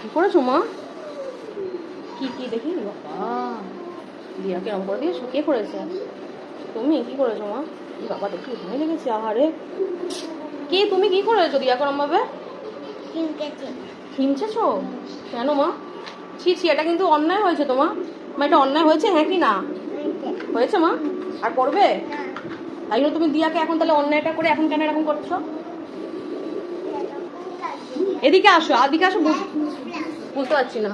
কি করেছো মা? কি দেখি বাবা, দিয়াকে এরকম করে দিয়েছো? কে করেছে? তুমি কি করেছো মা? বাবা দেখি ভয় লেগেছে। আহারে কি, তুমি কি করেছো দিয়া করম ভাবে? হিমচেছো কেন মা? ছি ছি, এটা কিন্তু অন্যায় হয়েছে তোমার মা। এটা অন্যায় হয়েছে, হ্যাঁ কি না হয়েছে মা? আর করবে? তাই জন্য তুমি দিয়াকে এখন তাহলে অন্যায়টা করে এখন কেন এরকম করছো? এদিকে আসো, আদিকে আসো। বুঝতে পারছি না।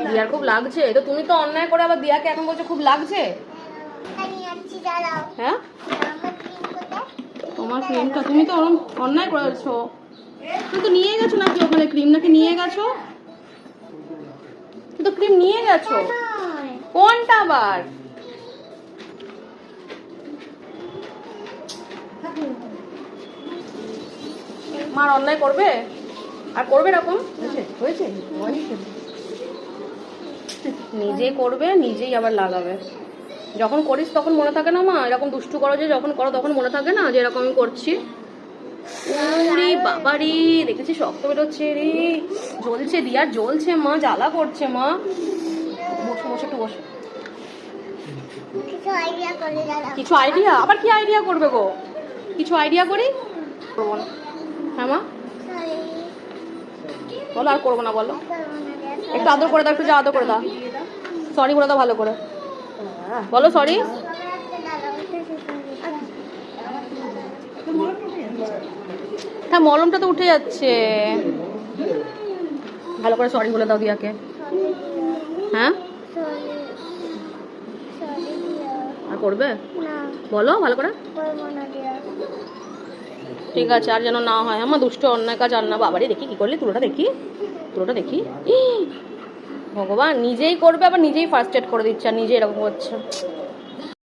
দিয়ার খুব লাগছে তো, তুমি তো অন্যায় করে আবার দিয়াকে এখন বলছো খুব লাগছে। হ্যাঁ তোমার ক্রিমটা তুমি তো অন্যায় করেছো। তুমি তো নিয়ে গেছো নাকি ওখানে ক্রিম? নাকি নিয়ে গেছো? তুমি তো ক্রিম নিয়ে গেছো। কোনটা আবার? মার অন্যায় করবে আর করবে এরকম? হয়েছে নিজে করবে, নিজেই আবার লাগাবে। যখন করিস তখন মনে থাকে না মা? এরকম দুষ্টু করো যে, যখন করো তখন মনে থাকে না যে এরকম আমি করছি? ওরে বাবারি, দেখেছি শক্ত বেরোচ্ছে রে। জ্বলছে দিয়ার, জ্বলছে মা, জ্বালা করছে মা। বসে বসে একটু বসে। কিছু আইডিয়া? আবার কি আইডিয়া করবে গো? কিছু আইডিয়া করি? করবো না। হ্যাঁ মা বলো, আর করবো না বলো। একটু আদর করে দাও, একটু যা আদর করে দাও। সরি বলে দাও ভালো করে, বলো সরি। হ্যাঁ মলমটা তো উঠে যাচ্ছে, ভালো করে সরি বলে দাও দিয়াকে। হ্যাঁ আর করবে? বলো ভালো করে। ঠিক আছে, আর যেন না হয়। আমার দুষ্ট অন্যায় কাজ আর না। বাবারই দেখি কি করলি, তুলোটা দেখি, তুলোটা দেখি। ভগবান, নিজেই করবে আবার নিজেই ফার্স্ট এড করে দিচ্ছে আর নিজে এরকম করছে।